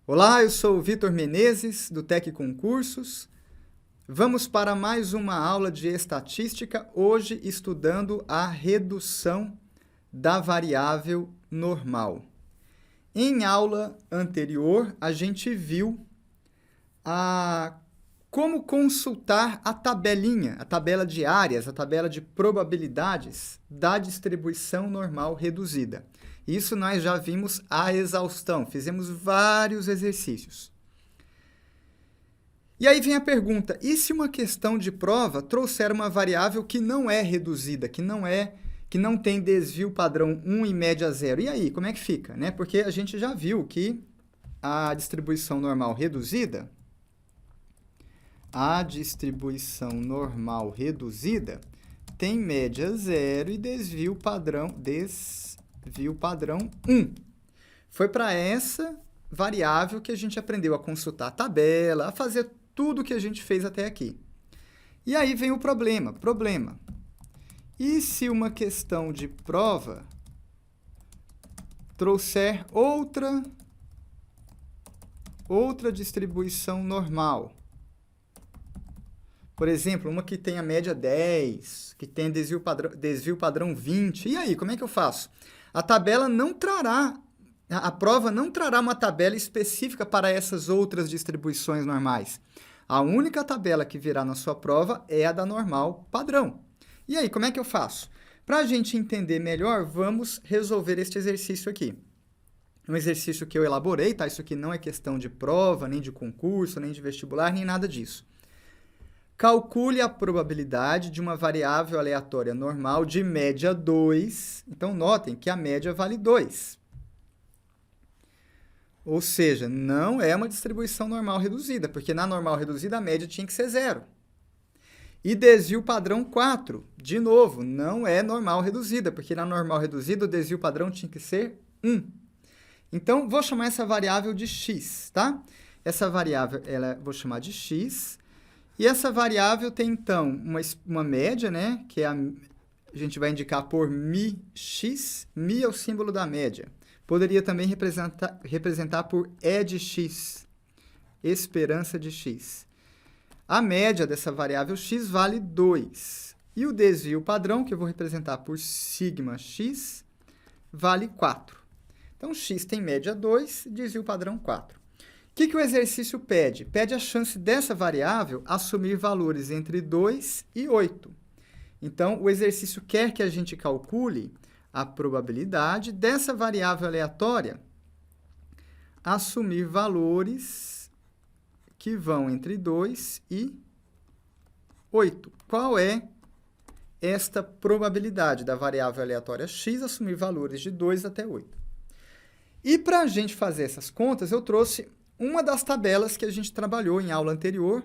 Olá, eu sou o Vitor Menezes, do Tec Concursos. Vamos para mais uma aula de estatística, hoje estudando a redução da variável normal. Em aula anterior, a gente viu como consultar a tabelinha, a tabela de áreas, a tabela de probabilidades da distribuição normal reduzida. Isso nós já vimos à exaustão, fizemos vários exercícios. E aí vem a pergunta, e se uma questão de prova trouxer uma variável que não é reduzida, que não tem desvio padrão 1 e média 0? E aí, como é que fica? Né? Porque a gente já viu que a distribuição normal reduzida tem média 0 e desvio padrão 1. Foi para essa variável que a gente aprendeu a consultar a tabela, a fazer tudo o que a gente fez até aqui. E aí vem o problema. E se uma questão de prova trouxer outra distribuição normal? Por exemplo, uma que tem a média 10, que tem desvio padrão 20. E aí, como é que eu faço? A prova não trará uma tabela específica para essas outras distribuições normais. A única tabela que virá na sua prova é a da normal padrão. E aí, como é que eu faço? Para a gente entender melhor, vamos resolver este exercício aqui. Um exercício que eu elaborei, tá? Isso aqui não é questão de prova, nem de concurso, nem de vestibular, nem nada disso. Calcule a probabilidade de uma variável aleatória normal de média 2. Então, notem que a média vale 2. Ou seja, não é uma distribuição normal reduzida, porque na normal reduzida a média tinha que ser 0. E desvio padrão 4. De novo, não é normal reduzida, porque na normal reduzida o desvio padrão tinha que ser 1. Então, vou chamar essa variável de x, tá? Essa variável, vou chamar de x. E essa variável tem, então, uma média, né? Que a gente vai indicar por μx. μ é o símbolo da média. Poderia também representar por E de x, esperança de x. A média dessa variável x vale 2. E o desvio padrão, que eu vou representar por σx, vale 4. Então, x tem média 2, desvio padrão 4. O que o exercício pede? Pede a chance dessa variável assumir valores entre 2 e 8. Então, o exercício quer que a gente calcule a probabilidade dessa variável aleatória assumir valores que vão entre 2 e 8. Qual é esta probabilidade da variável aleatória x assumir valores de 2 até 8? E para a gente fazer essas contas, eu trouxe uma das tabelas que a gente trabalhou em aula anterior.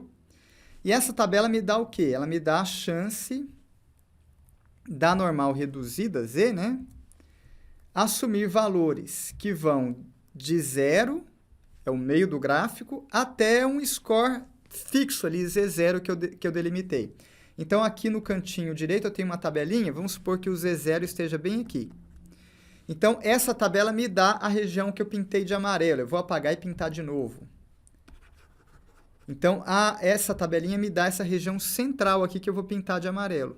E essa tabela me dá o quê? Ela me dá a chance da normal reduzida, z, né? Assumir valores que vão de 0, é o meio do gráfico, até um score fixo ali, z0, que eu delimitei. Então, aqui no cantinho direito eu tenho uma tabelinha, vamos supor que o z0 esteja bem aqui. Então, essa tabela me dá a região que eu pintei de amarelo. Eu vou apagar e pintar de novo. Então, essa tabelinha me dá essa região central aqui que eu vou pintar de amarelo.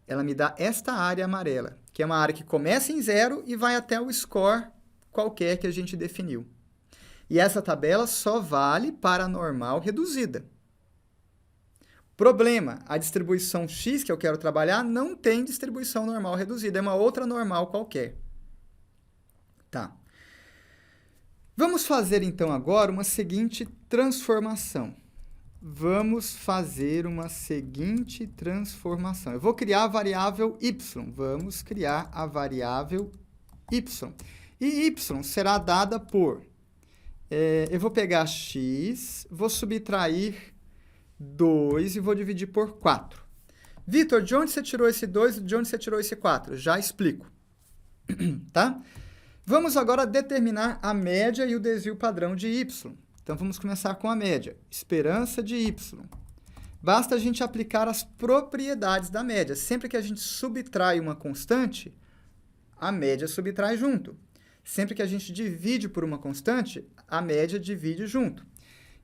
Ela me dá esta área amarela, que é uma área que começa em 0 e vai até o score qualquer que a gente definiu. E essa tabela só vale para a normal reduzida. Problema, a distribuição x que eu quero trabalhar não tem distribuição normal reduzida, é uma outra normal qualquer. Tá. Vamos fazer, então, agora uma seguinte transformação. Eu vou criar a variável y. Vamos criar a variável y. E y será dada por... eu vou pegar x, vou subtrair 2 e vou dividir por 4. Vitor, de onde você tirou esse 2 e de onde você tirou esse 4? Já explico. Tá? Vamos agora determinar a média e o desvio padrão de y. Então, vamos começar com a média. Esperança de y Basta a gente aplicar as propriedades da média. Sempre que a gente subtrai uma constante, a média subtrai junto. Sempre que a gente divide por uma constante, a média divide junto.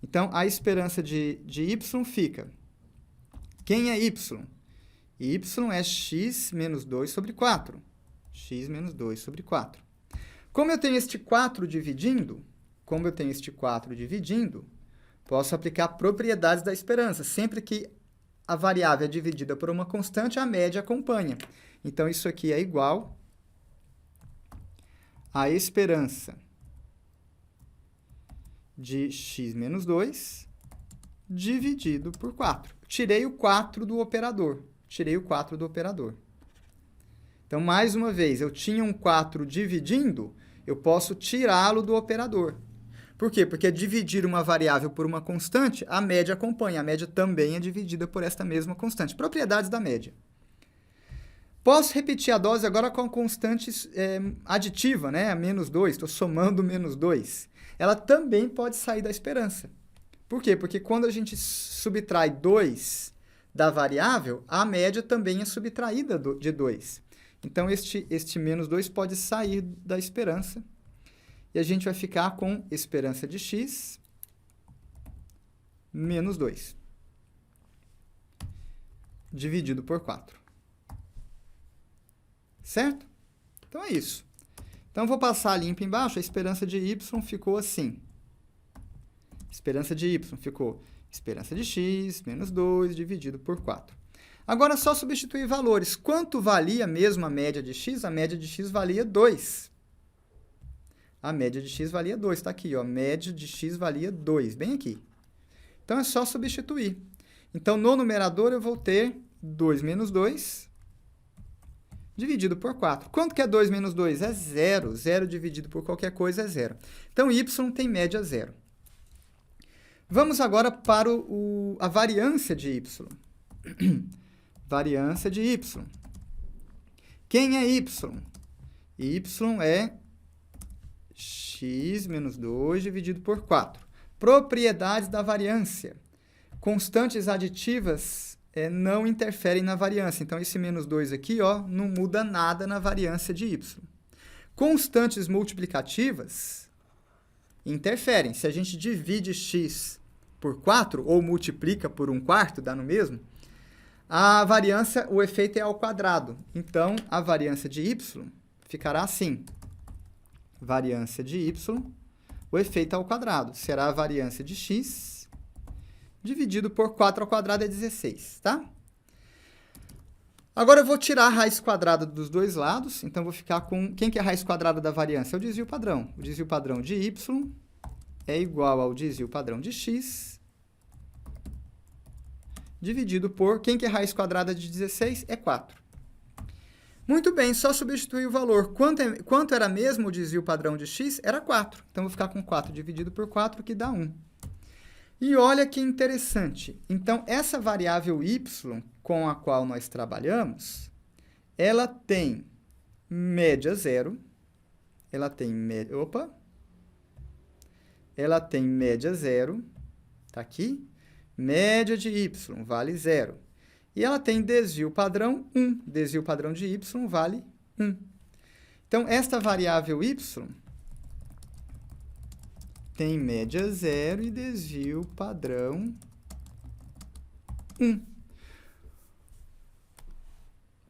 Então, a esperança de y fica. Quem é y? Y é x menos 2 sobre 4. X menos 2 sobre 4. Como eu tenho este 4 dividindo, posso aplicar propriedades da esperança. Sempre que a variável é dividida por uma constante, a média acompanha. Então, isso aqui é igual a esperança de x menos 2 dividido por 4. Tirei o 4 do operador. Então, mais uma vez, eu tinha um 4 dividindo, eu posso tirá-lo do operador. Por quê? Porque dividir uma variável por uma constante, a média acompanha. A média também é dividida por esta mesma constante. Propriedades da média. Posso repetir a dose agora com a constante aditiva, né? A menos 2, estou somando menos 2. Ela também pode sair da esperança. Por quê? Porque quando a gente subtrai 2 da variável, a média também é subtraída de 2. Então, este menos 2 pode sair da esperança. E a gente vai ficar com esperança de x menos 2 dividido por 4. Certo? Então, é isso. Então, eu vou passar limpo embaixo. A esperança de y ficou assim. Esperança de y ficou esperança de x menos 2 dividido por 4. Agora, é só substituir valores. Quanto valia mesmo a média de x? A média de x valia 2. A média de x valia 2. Está aqui, ó. Média de x valia 2. Bem aqui. Então, é só substituir. Então, no numerador, eu vou ter 2 menos 2 dividido por 4. Quanto que é 2 menos 2? É 0. 0 dividido por qualquer coisa é 0. Então, y tem média 0. Vamos agora para a variância de y. Variância de y. Quem é y? Y é x menos 2 dividido por 4. Propriedades da variância. Constantes aditivas não interferem na variância. Então, esse menos 2 aqui, ó, não muda nada na variância de y. Constantes multiplicativas interferem. Se a gente divide x por 4, ou multiplica por 1/4, dá no mesmo, a variância, o efeito é ao quadrado. Então, a variância de y ficará assim. Variância de y, o efeito ao quadrado. Será a variância de x dividido por 4 ao quadrado é 16, tá? Agora, eu vou tirar a raiz quadrada dos dois lados. Então, vou ficar com... Quem que é a raiz quadrada da variância? É o desvio padrão. O desvio padrão de y é igual ao desvio padrão de x dividido por... Quem que é a raiz quadrada de 16? É 4. Muito bem, só substituir o valor. Quanto era mesmo o desvio padrão de x? Era 4. Então, vou ficar com 4 dividido por 4, que dá 1. E olha que interessante. Então, essa variável y com a qual nós trabalhamos, ela tem média 0. Ela tem média... Opa! Ela tem média 0. Está aqui. Média de y vale 0. E ela tem desvio padrão 1. Desvio padrão de y vale 1. Então, esta variável y tem média 0 e desvio padrão 1.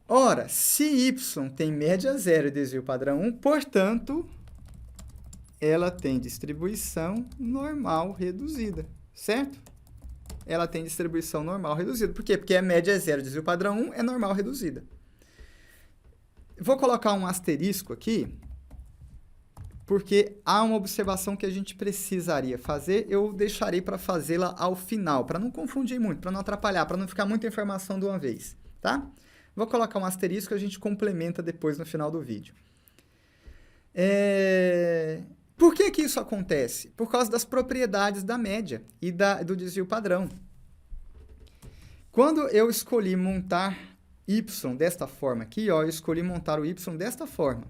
Ora, se y tem média 0 e desvio padrão 1, portanto, ela tem distribuição normal reduzida, certo? Ela tem distribuição normal reduzida. Por quê? Porque a média é 0, desvio padrão 1 é normal reduzida. Vou colocar um asterisco aqui, porque há uma observação que a gente precisaria fazer, eu deixarei para fazê-la ao final, para não confundir muito, para não atrapalhar, para não ficar muita informação de uma vez, tá? Vou colocar um asterisco e a gente complementa depois no final do vídeo. Por que que isso acontece? Por causa das propriedades da média e do desvio padrão. Quando eu escolhi montar y desta forma aqui, ó, eu escolhi montar o y desta forma.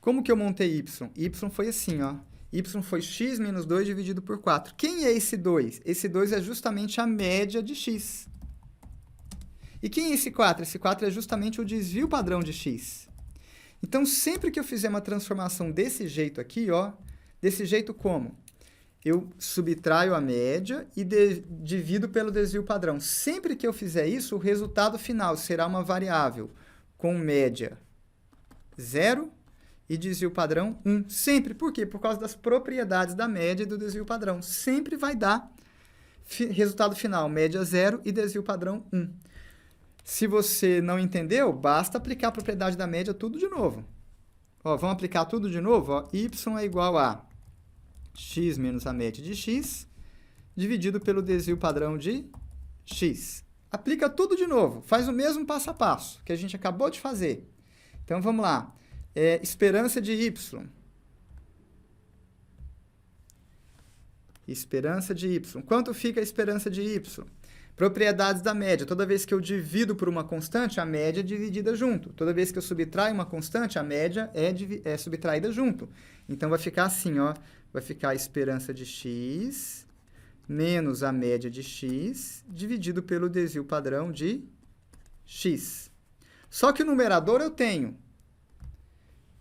Como que eu montei y? Y foi assim, ó. y foi x menos 2 dividido por 4. Quem é esse 2? Esse 2 é justamente a média de x. E quem é esse 4? Esse 4 é justamente o desvio padrão de x. Então, sempre que eu fizer uma transformação desse jeito aqui, ó, desse jeito como? Eu subtraio a média e divido pelo desvio padrão. Sempre que eu fizer isso, o resultado final será uma variável com média 0 e desvio padrão 1. Sempre. Por quê? Por causa das propriedades da média e do desvio padrão. Sempre vai dar resultado final, média 0 e desvio padrão 1. Se você não entendeu, basta aplicar a propriedade da média tudo de novo. Ó, vamos aplicar tudo de novo? Ó, y é igual a x menos a média de x, dividido pelo desvio padrão de x. Aplica tudo de novo. Faz o mesmo passo a passo que a gente acabou de fazer. Então, vamos lá. Esperança de y. Esperança de y. Quanto fica a esperança de y? Propriedades da média. Toda vez que eu divido por uma constante, a média é dividida junto. Toda vez que eu subtraio uma constante, a média é subtraída junto. Então, vai ficar assim, ó. Vai ficar a esperança de x menos a média de x dividido pelo desvio padrão de x. Só que o numerador eu tenho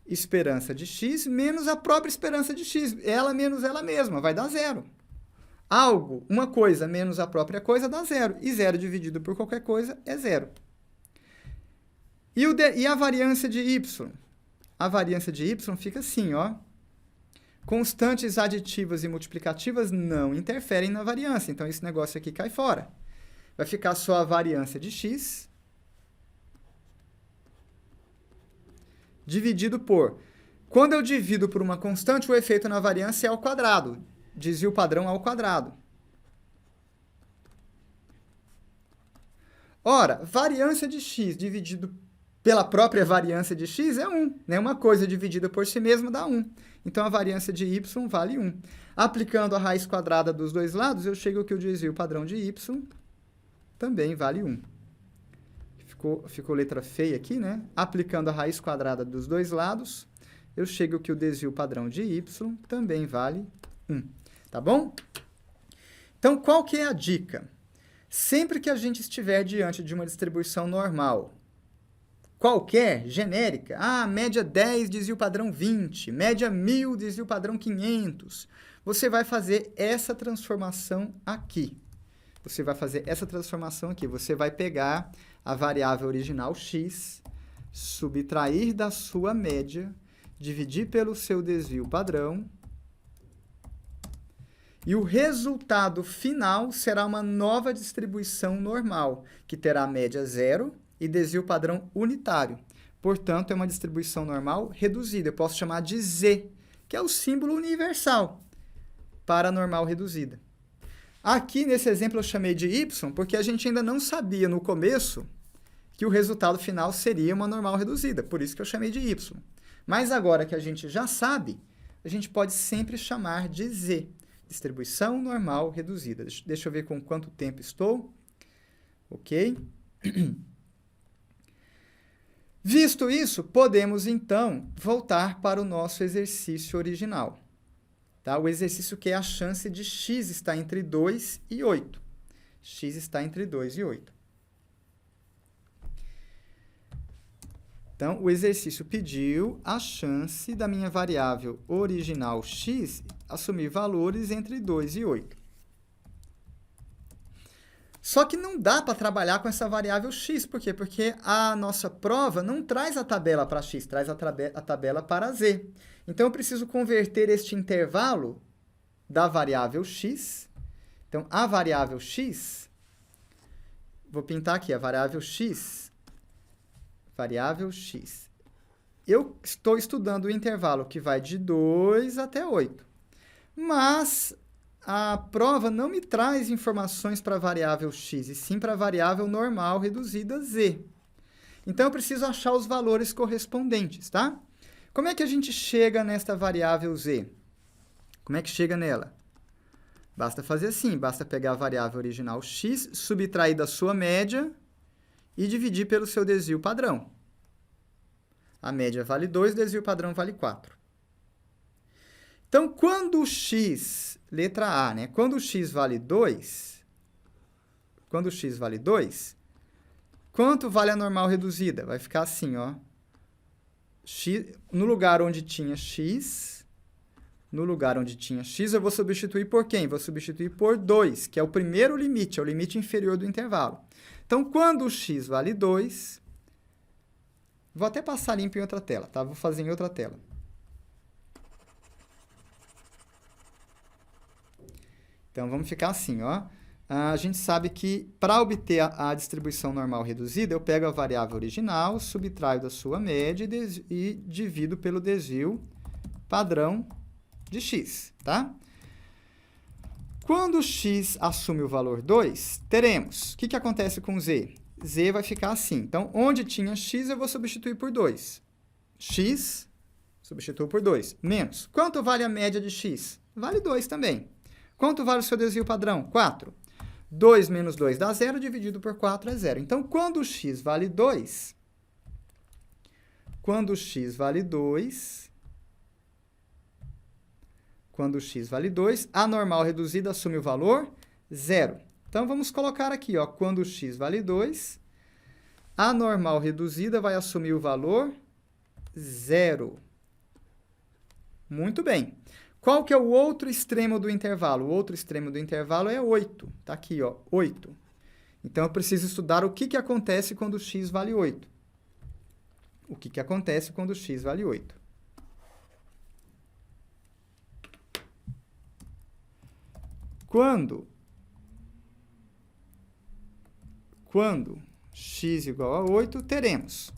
esperança de x menos a própria esperança de x. Ela menos ela mesma, vai dar 0. Algo, uma coisa menos a própria coisa dá 0. E 0 dividido por qualquer coisa é 0. E a variância de y? A variância de y fica assim, ó. Constantes aditivas e multiplicativas não interferem na variância. Então, esse negócio aqui cai fora. Vai ficar só a variância de x dividido por... Quando eu divido por uma constante, o efeito na variância é ao quadrado. Desvio padrão ao quadrado. Ora, variância de x dividido pela própria variância de x é 1. Né? Uma coisa dividida por si mesma dá 1. Então, a variância de y vale 1. Aplicando a raiz quadrada dos dois lados, eu chego que o desvio padrão de y também vale 1. Ficou letra feia aqui, né? Aplicando a raiz quadrada dos dois lados, eu chego que o desvio padrão de y também vale 1. Tá bom? Então, qual que é a dica? Sempre que a gente estiver diante de uma distribuição normal, qualquer, genérica, média 10, desvio padrão 20, média 1000, desvio padrão 500, você vai fazer essa transformação aqui. Você vai fazer essa transformação aqui. Você vai pegar a variável original x, subtrair da sua média, dividir pelo seu desvio padrão, e o resultado final será uma nova distribuição normal, que terá média 0 e desvio padrão unitário. Portanto, é uma distribuição normal reduzida. Eu posso chamar de z, que é o símbolo universal para a normal reduzida. Aqui, nesse exemplo, eu chamei de y, porque a gente ainda não sabia no começo que o resultado final seria uma normal reduzida. Por isso que eu chamei de y. Mas agora que a gente já sabe, a gente pode sempre chamar de z. Distribuição normal reduzida. Deixa eu ver com quanto tempo estou. Ok? Visto isso, podemos, então, voltar para o nosso exercício original. Tá? O exercício que é a chance de x está entre 2 e 8. X está entre 2 e 8. Então, o exercício pediu a chance da minha variável original x assumir valores entre 2 e 8. Só que não dá para trabalhar com essa variável x. Por quê? Porque a nossa prova não traz a tabela para x, traz a tabela para z. Então, eu preciso converter este intervalo da variável x. Então, a variável x, vou pintar aqui a variável x. Variável x. Eu estou estudando o intervalo que vai de 2 até 8. Mas a prova não me traz informações para a variável x, e sim para a variável normal reduzida z. Então, eu preciso achar os valores correspondentes, tá? Como é que a gente chega nesta variável z? Como é que chega nela? Basta fazer assim, basta pegar a variável original x, subtrair da sua média e dividir pelo seu desvio padrão. A média vale 2, o desvio padrão vale 4. Então, quando o x, letra A, né? Quando o x vale 2, quanto vale a normal reduzida? Vai ficar assim, ó. X, no lugar onde tinha x, eu vou substituir por quem? Vou substituir por 2, que é o primeiro limite, é o limite inferior do intervalo. Então, quando o x vale 2, vou até passar limpo em outra tela, tá? Vou fazer em outra tela. Então, vamos ficar assim, ó. A gente sabe que, para obter a distribuição normal reduzida, eu pego a variável original, subtraio da sua média e divido pelo desvio padrão de x, tá? Quando x assume o valor 2, teremos... O que acontece com z? Z vai ficar assim. Então, onde tinha x, eu vou substituir por 2. X, substituo por 2. Menos. Quanto vale a média de x? Vale 2 também. Quanto vale o seu desvio padrão? 4. 2 menos 2 dá 0, dividido por 4 é 0. Então, quando o x vale 2, a normal reduzida assume o valor 0. Então, vamos colocar aqui, ó, quando o x vale 2, a normal reduzida vai assumir o valor 0. Muito bem. Qual que é o outro extremo do intervalo? O outro extremo do intervalo é 8. Está aqui, ó, 8. Então, eu preciso estudar o que acontece quando x vale 8. O que acontece quando x vale 8? Quando x igual a 8, teremos.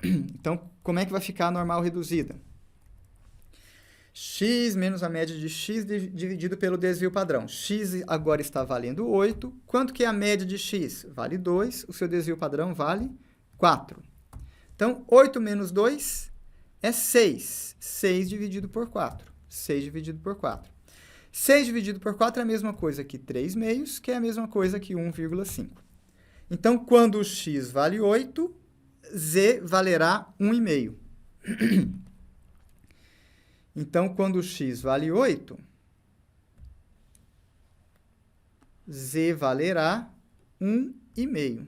Então, como é que vai ficar a normal reduzida? X menos a média de x dividido pelo desvio padrão. X agora está valendo 8. Quanto que é a média de x? Vale 2. O seu desvio padrão vale 4. Então, 8 menos 2 é 6. 6 dividido por 4. 6 dividido por 4. 6 dividido por 4 é a mesma coisa que 3 meios, que é a mesma coisa que 1,5. Então, quando o x vale 8, z valerá 1,5. Então, quando o x vale 8, z valerá 1,5.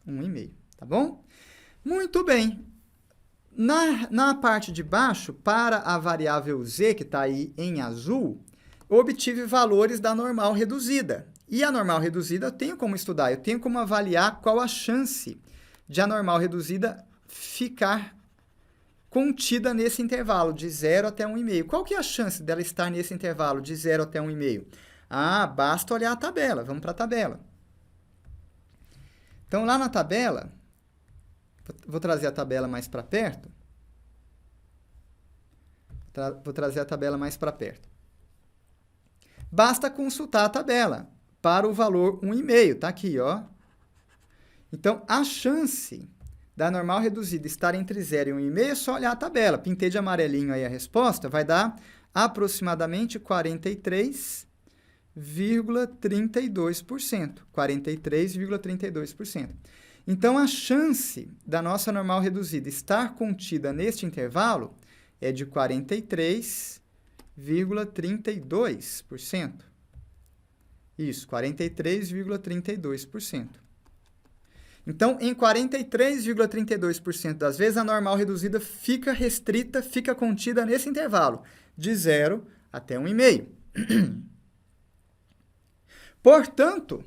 1,5, tá bom? Muito bem. Na parte de baixo, para a variável z, que está aí em azul, eu obtive valores da normal reduzida. E a normal reduzida eu tenho como estudar, eu tenho como avaliar qual a chance de a normal reduzida ficar contida nesse intervalo, de 0 até 1,5. Qual que é a chance dela estar nesse intervalo, de 0 até 1,5? Ah, basta olhar a tabela. Vamos para a tabela. Então, lá na tabela, vou trazer a tabela mais para perto. Vou trazer a tabela mais para perto. Basta consultar a tabela para o valor 1,5. Está aqui, ó. Então, a chance da normal reduzida estar entre 0 e 1,5 é só olhar a tabela. Pintei de amarelinho aí a resposta, vai dar aproximadamente 43,32%. 43,32%. Então, a chance da nossa normal reduzida estar contida neste intervalo é de 43,32%. Isso, 43,32%. Então, em 43,32% das vezes, a normal reduzida fica restrita, fica contida nesse intervalo, de 0 até 1,5. Portanto,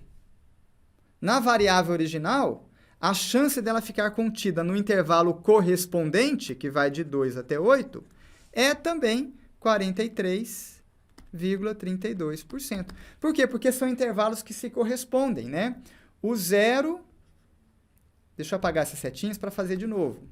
na variável original, a chance dela ficar contida no intervalo correspondente, que vai de 2 até 8, é também 43,32%. Por quê? Porque são intervalos que se correspondem, né? O 0... Deixa eu apagar essas setinhas para fazer de novo.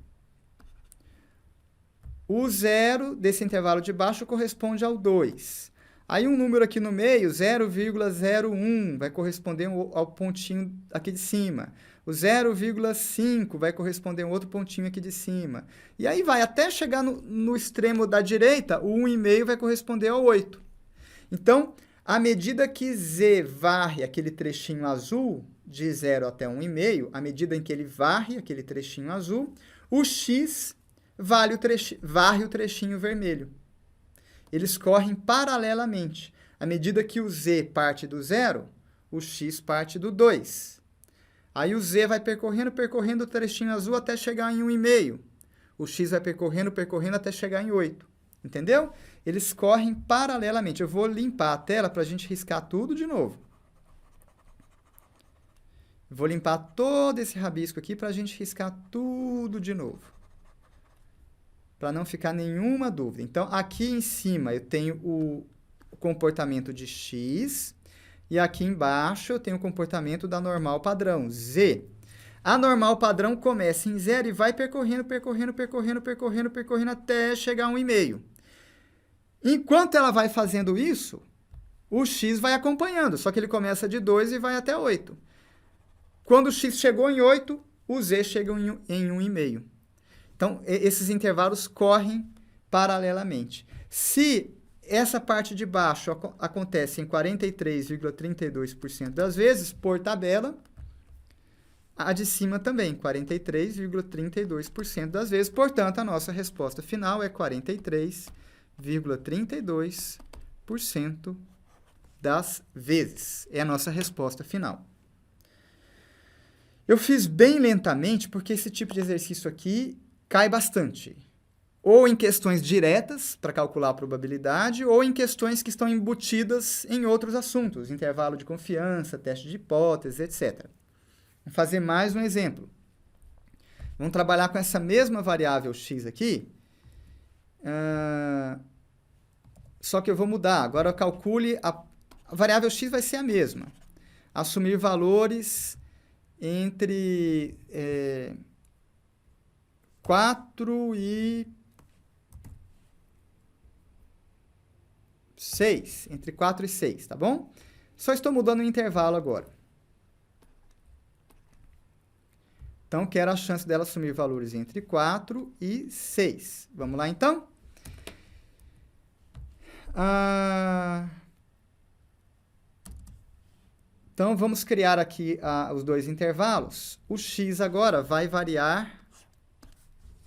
O 0 desse intervalo de baixo corresponde ao 2. Aí um número aqui no meio, 0,01, vai corresponder ao pontinho aqui de cima. O 0,5 vai corresponder a um outro pontinho aqui de cima. E aí vai até chegar no extremo da direita, o 1,5 vai corresponder ao 8. Então, à medida que z varre aquele trechinho azul, de 0 até 1,5, à medida em que ele varre aquele trechinho azul, o x varre o trechinho vermelho. Eles correm paralelamente. À medida que o z parte do 0, o x parte do 2. Aí o z vai percorrendo o trechinho azul até chegar em 1,5. O x vai percorrendo até chegar em 8. Entendeu? Eles correm paralelamente. Eu vou limpar a tela para a gente riscar tudo de novo. Vou limpar todo esse rabisco aqui para a gente riscar tudo de novo. Para não ficar nenhuma dúvida. Então, aqui em cima eu tenho o comportamento de x, e aqui embaixo eu tenho o comportamento da normal padrão, z. A normal padrão começa em 0 e vai percorrendo até chegar a 1,5. Enquanto ela vai fazendo isso, o x vai acompanhando, só que ele começa de 2 e vai até 8. Quando o x chegou em 8, o z chega em 1,5. Então, esses intervalos correm paralelamente. Se essa parte de baixo acontece em 43,32% das vezes, por tabela, a de cima também, 43,32% das vezes. Portanto, a nossa resposta final é 43,32% das vezes. É a nossa resposta final. Eu fiz bem lentamente, porque esse tipo de exercício aqui cai bastante. Ou em questões diretas, para calcular a probabilidade, ou em questões que estão embutidas em outros assuntos, intervalo de confiança, teste de hipótese, etc. Vamos fazer mais um exemplo. Vamos trabalhar com essa mesma variável x aqui, só que eu vou mudar. Agora, calcule, a variável x vai ser a mesma. Assumir valores entre 4 e 6, entre 4 e 6, tá bom? Só estou mudando o intervalo agora. Então, quero a chance dela assumir valores entre 4 e 6. Vamos lá, então? Então, vamos criar aqui os dois intervalos. O x agora vai variar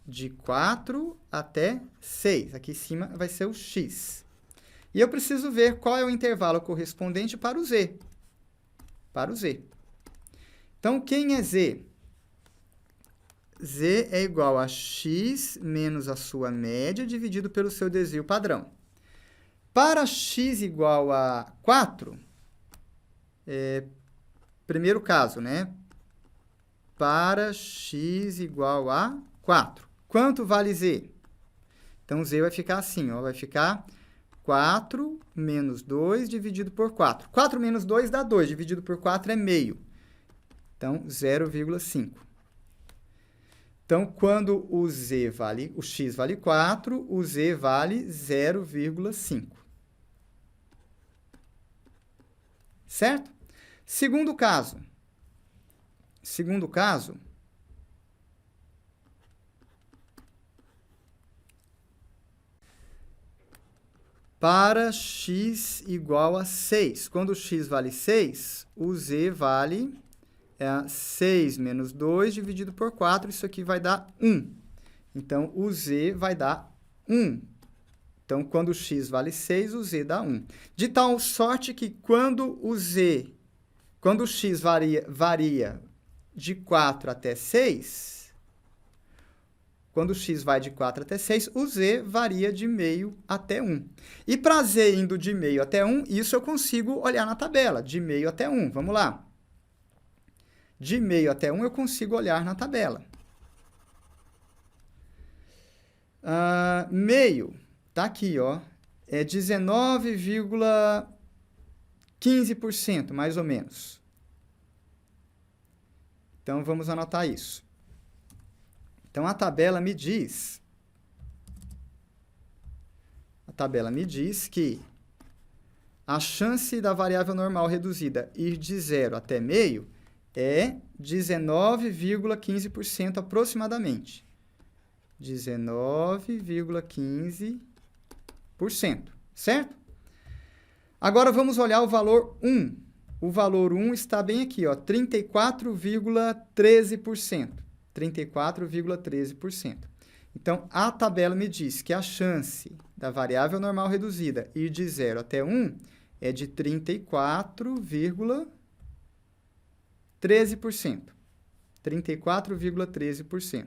de 4 até 6. Aqui em cima vai ser o x. E eu preciso ver qual é o intervalo correspondente para o z. Para o z. Então, quem é z? Z é igual a x menos a sua média dividido pelo seu desvio padrão. Para x igual a 4, primeiro caso, né? Para x igual a 4. Quanto vale z? Então, z vai ficar assim, ó, vai ficar 4 menos 2 dividido por 4. 4 menos 2 dá 2, dividido por 4 é meio. Então, 0,5. Então, quando o x vale 4, o z vale 0,5. Certo? Segundo caso. Para x igual a 6. Quando o x vale 6, o z vale 6 menos 2 dividido por 4. Isso aqui vai dar 1. Então, o z vai dar 1. Então, quando o x vale 6, o z dá 1. De tal sorte que quando o x varia de 4 até 6, quando o x vai de 4 até 6, o z varia de meio até 1. E para z indo de meio até 1, isso eu consigo olhar na tabela, de meio até 1. Vamos lá. De meio até 1 eu consigo olhar na tabela. Meio, tá aqui, ó, é 19,15%, mais ou menos. Então, vamos anotar isso. Então, a tabela me diz que a chance da variável normal reduzida ir de 0 até meio é 19,15% aproximadamente. 19,15%, certo? Agora, vamos olhar o valor 1. O valor 1 está bem aqui, ó, 34,13%. 34,13%. Então, a tabela me diz que a chance da variável normal reduzida ir de 0 até 1 é de 34,13%. 34,13%.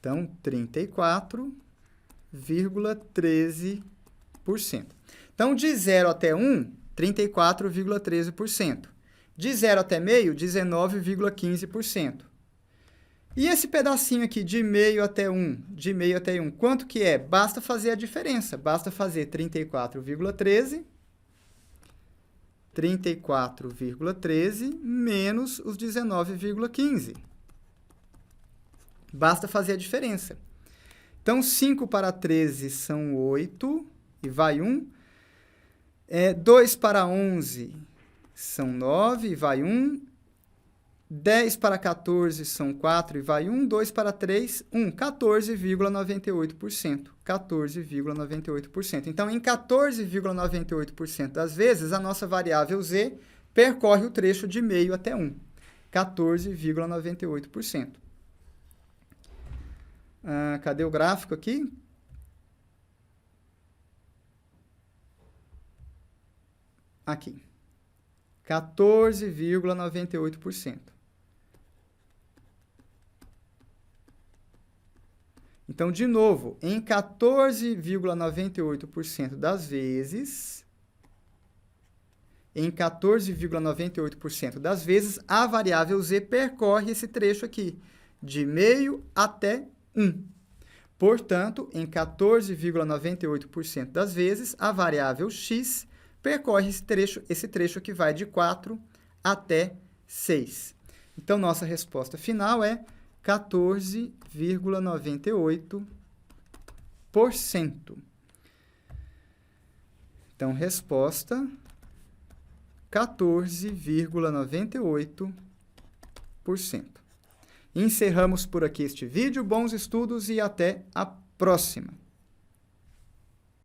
Então, 34,13%. Então, de 0 até 1, 34,13%. De 0 até meio, 19,15%. E esse pedacinho aqui, de meio até 1, quanto que é? Basta fazer a diferença. Basta fazer 34,13 menos os 19,15. Basta fazer a diferença. Então, 5 para 13 são 8, e vai 1. 2 para 11 são 9, e vai 1. 10 para 14 são 4, e vai 1. 2 para 3, 1. 14,98%. 14,98%. Então, em 14,98% das vezes, a nossa variável z percorre o trecho de meio até 1. 14,98%. Cadê o gráfico aqui? Aqui. 14,98%. Então, de novo, em 14,98% das vezes, a variável z percorre esse trecho aqui, de meio até 1. Portanto, em 14,98% das vezes, a variável x percorre esse trecho que vai de 4 até 6. Então, nossa resposta final é 14,98%. Então, resposta 14,98%. Encerramos por aqui este vídeo. Bons estudos e até a próxima!